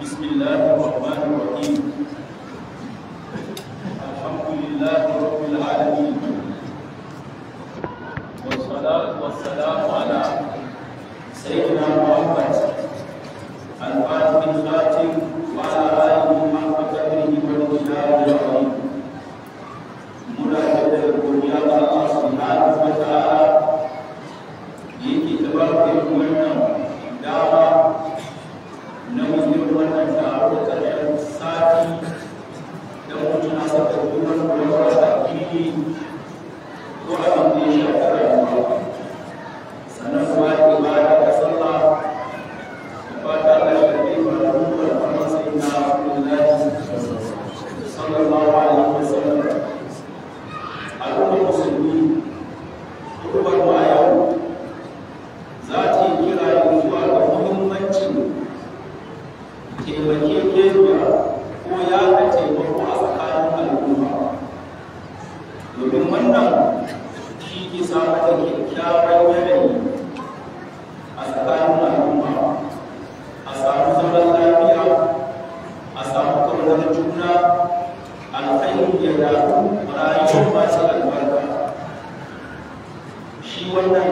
بسم الله الرحمن الرحيم. الحمد لله رب العالمين، والصلاة والسلام على سيدنا محمد الفاتح الخاتم وعلى آله حق قدره ومقداره العظيم. مراجعة الدنيا الله سبحانه وتعالى yake tabarkin wannan dama na wajen wannan taro ƙarshen sati da mutum a saka dunan kulawar da kiri ko abin da ya shafi rayuwa, sannan kuma ibada da sallah da fata da shafi faru da kuma sai na Abdullahi sallallahu alaihi wasallam. Al'ummar musulmi kurbar mu a yau za ta yi kira zuwa ga muhimmancin taimakekeniya ko yaɗa taimako a tsakanin al'umma, domin wannan shi ke samar da kyakkyawan yanayi a tsakanin al'umma, a samu zaman lafiya, a samu kaunar juna, alkhairi ya yaɗu, rayuwar masu albarka. Shi wannan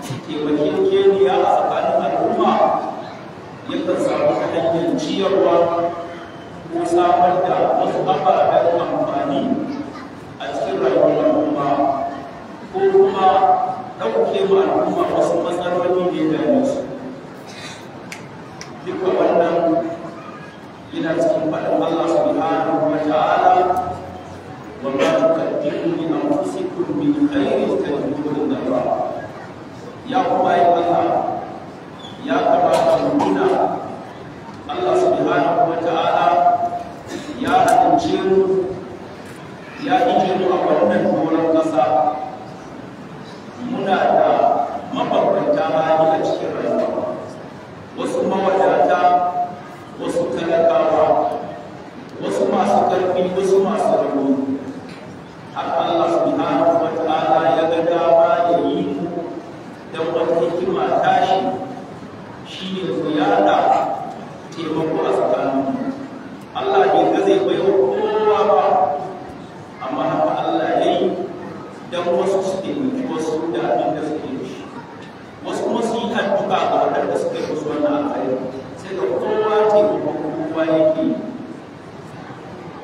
taimakekeniya a tsakanin al'umma yakan samu ta hanyar ciyarwa ko samar da wasu ababen amfani a cikin rayuwar al'umma, ko kuma ɗauke ma al'umma wasu matsaloli ne da su. Duka wannan yana cikin faɗin Allah subhanahu wa ta'ala, wa ma tuqaddimu li anfusikum min khairin tajiduhu inda Allah. Ya kuma yi Allah ya kamata mu nuna Allah subhanahu wa ta'ala ya halicce mu, ya ije mu a wannan doron ƙasa. Muna da mabambanta hali a cikin rayuwa, wasu mawadata, wasu talakawa, wasu masu ƙarfi, wasu masu rauni. Har Allah subhanahu wa ta'ala ya ga dama ya yi mu don wata hikima tashi, shi ne ku yada taimako a tsakanin. Allah bai ga zai bai wa kowa ba, amma haka Allah ya yi don wasu su taimaki wasu da abin da suke da shi, wasu kuma su yi addu'a ga waɗanda suka yi musu wannan alkhairi, sai ga kowa taimakon kowa yake yi.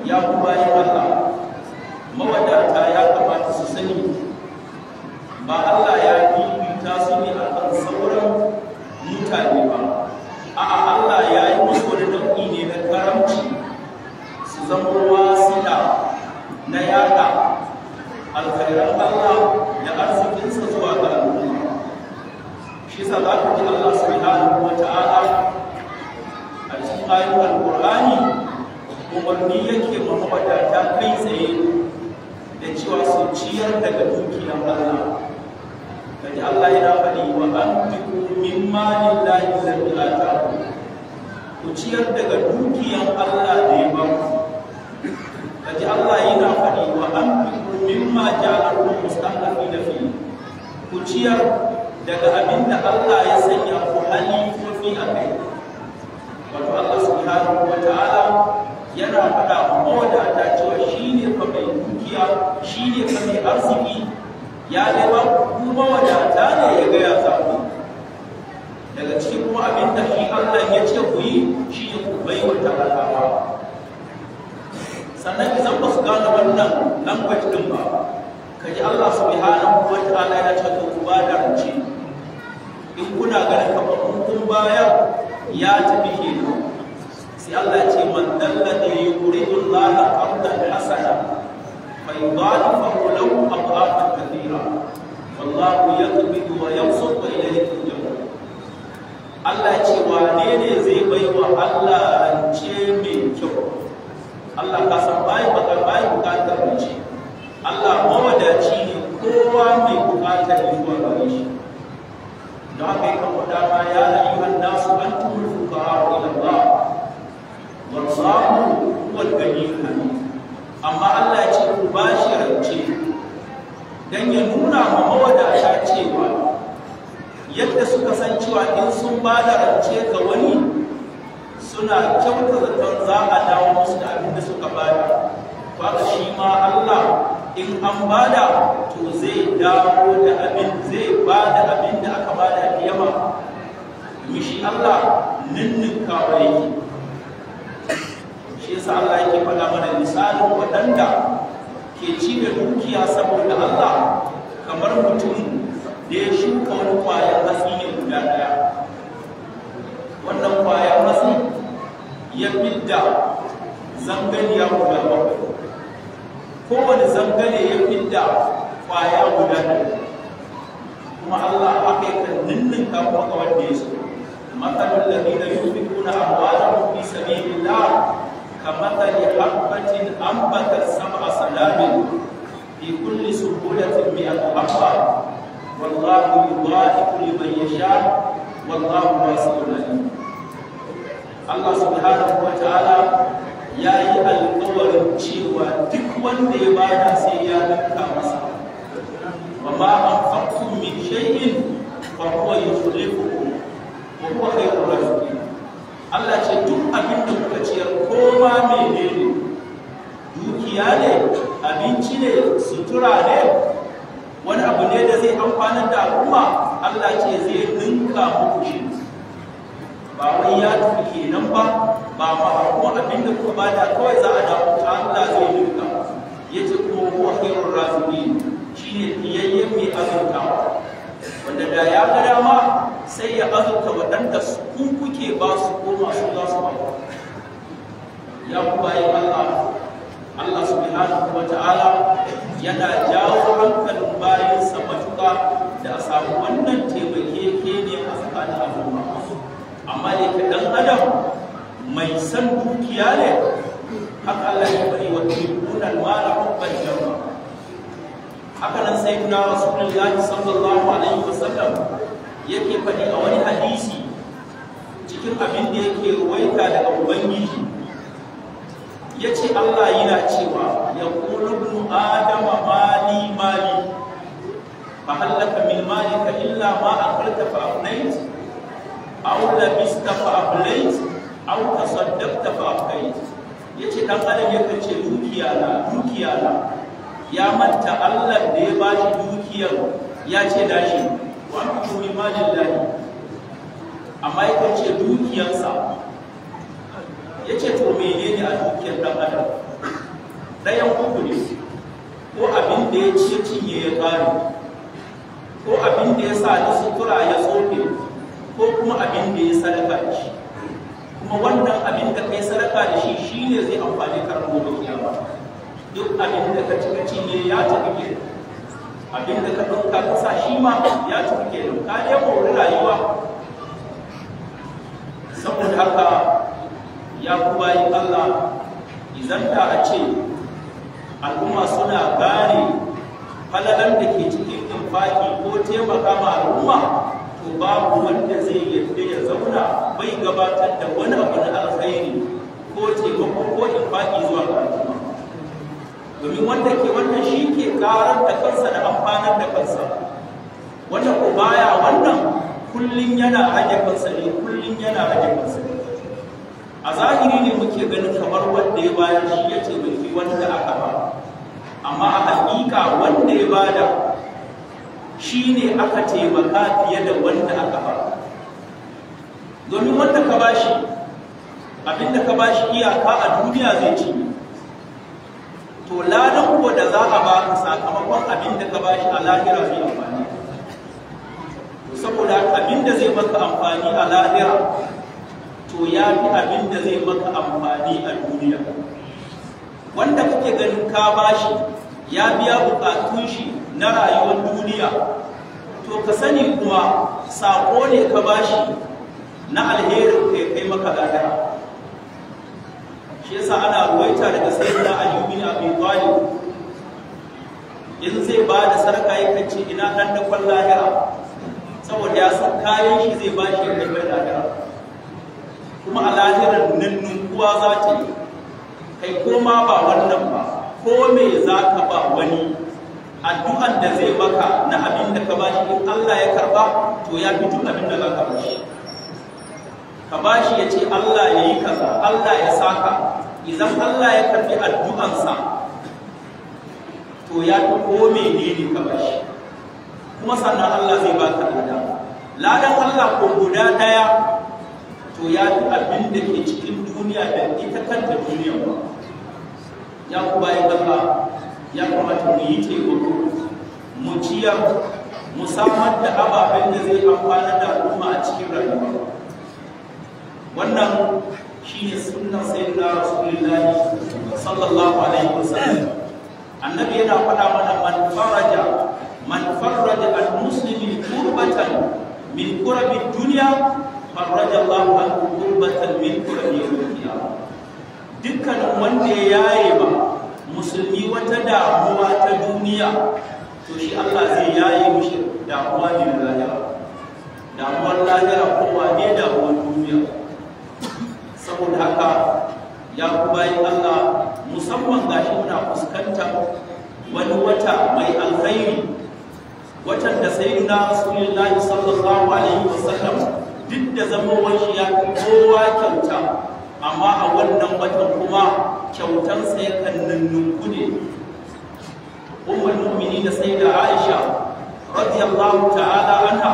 Ya kuma yi Allah, mawadata ya kamata su sani ba Allah ya fifita su ne a kan sauran mutane ba, a'a Allah ya yi musu wani nau'i ne na karamci su zama wasila na yaɗa alkhairan Allah da arzikinsa zuwa ga al'umma. Shi sa za ku ji Allah subhanahu wa ta'ala a cikin ayoyin Al-Qur'ani umarni yake ma mawadata kai tsaye da cewa su ciyar daga dukiyar Allah. Kaji Allah yana faɗi wa anfiqu mimma lillahi alladhi ataakum, ku ciyar daga dukiyar Allah da ya ba ku. Kaji Allah yana faɗi wa anfiqu mimma ja'alakum mustaqbilina fi, ku ciyar daga abinda Allah ya sanya ku halifofi a kai. Wato Allah subhanahu wa ta'ala yana faɗa wa mawadata cewa shi ne fa mai dukiya, shi ne fa mai arziki, ya nema kuma wadata ne ya gaya za ku. Daga cikin kuma abin da shi Allah ya ce ku yi shi ne ku bai wa talakawa. Sannan idan ba su gane wannan language din ba, ka ji Allah subhanahu wa ta'ala ya ce ku ba da rance. In kuna ganin kamar kun bayar ya tafi kenan, sai Allah ya ce man dalladhi yuridu Allah qardan hasana fa yudha'ifahu lahu adhafan kathira wallahu yaqbidu wa yabsutu ilayhi turja'un. Allah ya ce wane ne zai bai wa Allah rance mai kyau? Allah ka san bai bukatar rance. Allah mawadaci ne, kowa mai bukatar zuwa gare shi. Don haka yi kan faɗa ma ya ayyuhan nasu antumul fuqara ila Allah wallahu huwal ghaniyyul hamid. Amma Allah ya ce ku ba shi rance dan ya nuna ma mawadata cewa yadda suka san cewa in sun ba da rance ga wani suna kyauta in an bada to zai dawo da abin, zai bada abin da aka bada kiyama. Mishi Allah ninninkawa yake. Shi yasa Allah yake faɗa mana misalin waɗanda ke ci da dukiya saboda Allah kamar mutum da ya shuka wani ƙwayar hatsi ne guda ɗaya. Wannan ƙwayar hatsi ya fidda zanganiya guda bakwai. Kowane zangane ya fidda ƙwaya guda ɗaya. Kuma Allah haka yakan ninninka kuma ga wanda ya so. مثل الذين ينفقون أموالهم في سبيل الله كمثل حبة أنبتت 7 سنابل في كل سنبلة 100 حبة والله يضاعف لمن يشاء والله واسع عليم. Allah subhanahu wa ta'ala ya yi alƙawarin cewa duk wanda ya bada sai ya ninka masa. Wa ma anfaqtum min shay'in fa huwa yukhlifuhu wa khairur raziqin. Allah ce duk abin da kuka ciyar ko ma menene, dukiya ne, abinci ne, sutura ne, wani abu ne da zai amfanar da al'umma, Allah ce zai ninka muku shi. Ba wai ya tafi kenan ba kuma abin da kuka bada kawai za a dawo ta Allah zai ninka. Yace kuma huwa khairur raziqin, shine fiyayyen mai azurtawa. Wanda da ya ga dama sai ya azurta waɗanda ku kuke ba su ko masu za su ba. Ya ku bayan Allah subhanahu wa ta'ala yana jawo hankalin bayansa matuƙa da a samu wannan taimakekeniya a tsakanin al'umma. Amma da ke ɗan adam mai san dukiya ne, haka Allah ya bari wa tuhunan mala hubban jama'a. Haka nan sai na Rasulullahi sallallahu alaihi wasallam yake faɗi a wani hadisi cikin abin da yake ruwaita daga Ubangiji, ya ce Allah yana cewa ya ƙulu ibnu adama mali mali fa hallaka min malika illa ma akalta fa afnait aw labista fa aflait aw tasaddaqta fa afkait. Yace dan adam yake ce dukiya na ya manta Allah da ya bashi dukiyar ya ce dashi wa antu min malillahi, amma yake ce dukiyarsa. Yace to menene a dukiyar dan adam? Dayan uku ne, ko abin da ya ci cinye ya kare, ko abin da ya sa da sutura ya tsofe, ko kuma abin da ya sadaka da shi. Kuma wannan abin da kai sadaka da shi shine zai amfani ka ranar gobe kiyama. Duk abin da ka cika cinye ya tafi ke, abin da ka ɗauka ka sa shi ma ya tafi ke, ka ne mawuri rayuwa. Saboda haka ya ku bayi Allah, idan da a ce al'umma suna gane falalan da ke cikin infaki ko taimaka ma al'umma, to babu wanda zai yadda ya zauna bai gabatar da wani abu na alkhairi ko taimako ko infaki zuwa ga al'umma. Domin wanda ke wannan shi ke karar da kansa da amfanar da kansa, wanda ko baya wannan kullum yana rage kansa ne, kullum yana rage kansa ne. A zahiri ne muke ganin kamar wanda ya bayar shi ya taimaki wanda aka ba, amma a hakika wanda ya bada shi ne aka taimaka fiye da wanda aka ba. Domin wanda ka bashi abinda ka bashi iyaka a duniya zai ci, to ladan ko da za a baka sakamakon abinda ka bashi a lahira zai amfani. Saboda abinda zai maka amfani a lahira to ya fi abinda zai maka amfani a duniya. Wanda kake ganin ka bashi ya biya bukatun shi na rayuwar duniya, to ka sani kuma sako ne ka bashi na alherin kai maka lahira. Shi yasa ana ruwaita daga sayyidina Ali bin Abi Talib, yanzu zai ba da sarka yakan ce ina dan da kwan lahira, saboda ya san kayan shi zai ba shi kai mai lahira. Kuma a lahirar nan kuwa za ta yi, kai koma ba wannan ba, ko me za ka ba wani, addu'an da zai baka na abin da ka bashi in Allah ya karba to ya fi duk abin da za ka bashi. Ka bashi ya ce Allah ya yi kaza, Allah ya saka, idan Allah ya karbi addu'ansa to ya fi ko menene ka bashi, kuma sannan Allah zai baka ladan Allah ko guda ɗaya to ya fi abin da ke cikin duniya da ita kanta duniya ba. Ya ku bayan Allah ya kamata mu yi taimako, mu ciyar, mu samar da ababen da zai amfana da al'umma a cikin rayuwa. Wannan shine sunnan sayyidina Rasulullahi sallallahu alaihi wasallam. Annabi yana faɗa mana man farraja al-muslimi kurbatan min kurabi dunya farraja Allahu anhu kurbatan min kurabi yawm. Dukkanin wanda ya yaye ba musulmi wata damuwa ta duniya, to shi Allah zai yaye mishi damuwa ne na lahira. Damuwar lahira kowa ne damuwar duniya. Saboda haka ya ku bayan Allah, musamman gashi muna fuskantar wani wata mai alkhairi, watan da sayyidina Rasulullahi sallallahu alaihi wasallam duk da zamowar shi ya fi kowa kyauta, amma a wannan watan kuma kyautansa yakan nunnunku ne. Ummul mu'minin da sayyida Aisha radiyallahu ta'ala anha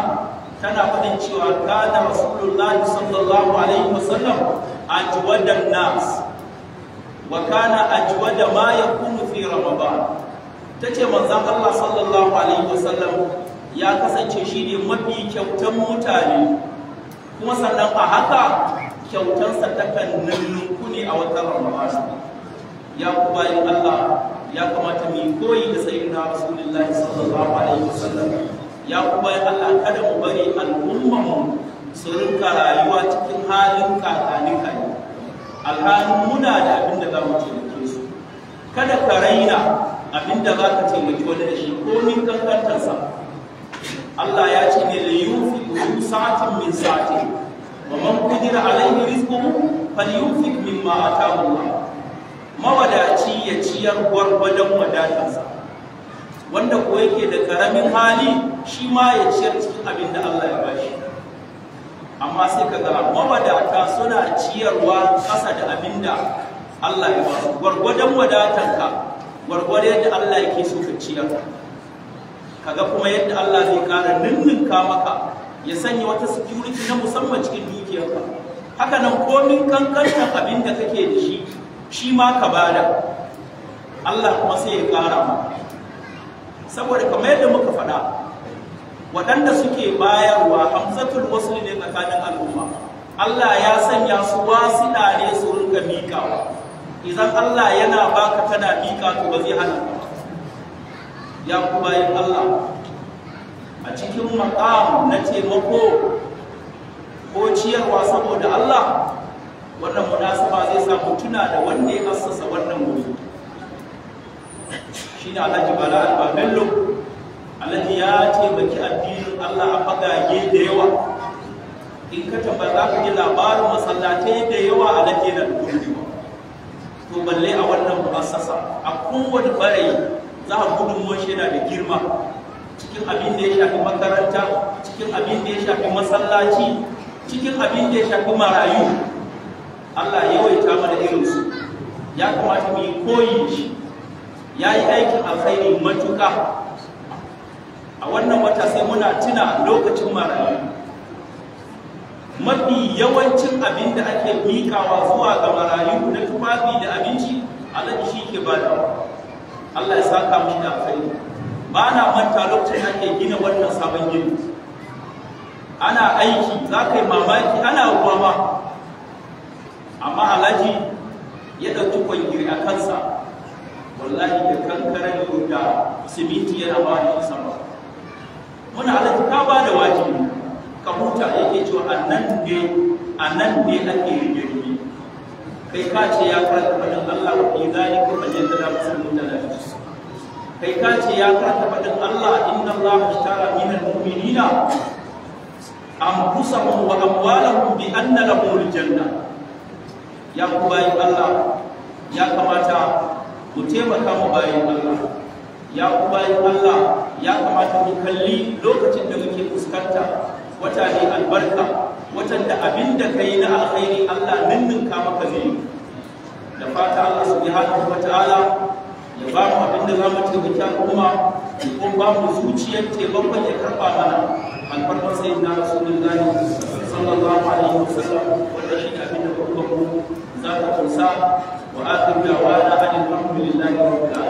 tana faɗin cewa kana Rasulullahi sallallahu alaihi wasallam ajwadan nas wa kana ajwada ma yakunu fi ramadan. Tace manzon Allah sallallahu alaihi wasallam ya kasance shine mafi kyautan mutane, kuma sannan a haka kyautansa takan nunnunku ne a watan Ramadan. Ya ku bayin Allah, ya kamata mu koyi da sayyidina Rasulullahi sallallahu alaihi wasallam. Ya ku bayin Allah, kada mu bari al'umman su rinka rayuwa cikin halin kakanika ne, alhalin muna da abin da za mu taimake su. Kada ka raina abin da za ka taimaki wani da shi komin kankantarsa. Allah ya ce ne liyunfiqu sa'atin min sa'atihi wa man qadira alayhi rizquhu falyunfiq mimma ataahu Allah. Mawadaci ya ciyar gwargwadon wadatarsa, wanda ko yake da karamin hali shi ma ya ciyar cikin abin da Allah ya bashi. Amma sai ka ga mawadata suna ciyarwa ƙasa da abin da Allah ya basu. Gwargwadon wadatarka, gwargwadon yadda Allah yake so ka ciyar. Kaga kuma yadda Allah zai ƙara ninninka maka, ya sanya wata security na musamman cikin dukiyarka. Haka nan komin kankantar abin da kake da shi, shi ma ka bada, Allah kuma sai ya ƙara maka. Saboda kamar yadda muka faɗa, waɗanda suke bayarwa hamzatul wasl ne tsakanin al'umma. Allah ya sanya su wasiɗa ne su rinka miƙawa. Idan Allah yana baka tana miƙa, to ba zai hana ka. Ya ku bayan Allah, a cikin maqam na taimako ko ciyarwa saboda Allah, wannan munasaba zai sa mu tuna da wanda ya assasa wannan wuri. Shine Alhaji Bala Al-Babello. Alhaji ya taimaki addinin Allah a fagage da yawa. In ka tambaya za ka ji labarin masallatai da yawa Alhaji yana da gudunmawa. To balle a wannan mu'assasa, a kowane barayi za a gudunmuwar shi yana da girma, cikin abin da ya shafi makaranta, cikin abin da ya shafi masallaci, cikin abin da ya shafi marayu. Allah ya yawaita mana irinsu. Ya kamata mu yi koyi shi. Ya yi aikin alkhairi matuƙa. A wannan wata sai muna tuna lokacin marayu. Mafi yawancin abin da ake miƙawa zuwa ga marayu na tufafi da abinci, Alhaji shi ke badawa. Allah ya saka mishi da alkhairi. Ba na manta lokacin ake gina wannan sabon gini. Ana aiki, za ka yi mamaki, ana ruwa ma. Amma Alhaji ya ɗauki kwangiri a kansa, wallahi da kankaren da siminti yana ba da shi sama. Muna Alhaji ka ba da wajibi, ka huta. Yake cewa a nan ne ake rigirgi. Kai ka ce ya karanta faɗin Allah wa fi zalika falyatana muslimun da kai ka ce ya karanta faɗin Allah inna Allah ishtara minal mu'minina anfusahum wa amwalahum bi anna lahumul janna. Ya ku bayin Allah, ya kamata mu taimaka mu bayin Allah. Ya ku bayin Allah, ya kamata mu kalli lokacin da muke fuskanta wata ne albarka, watan da abin da kai na alkhairi Allah ninninka maka zai. Da fata Allah subhanahu wa ta'ala ya ba mu abin da za mu taimaki al'umma ko ba mu zuciyar taimakon ya karɓa mana alfarmar sayyidina rasulullahi sallallahu alaihi wasallam wanda shi ne abin da babban mu za ta kunsa wa akhiru da'wana alhamdulillahi rabbil alamin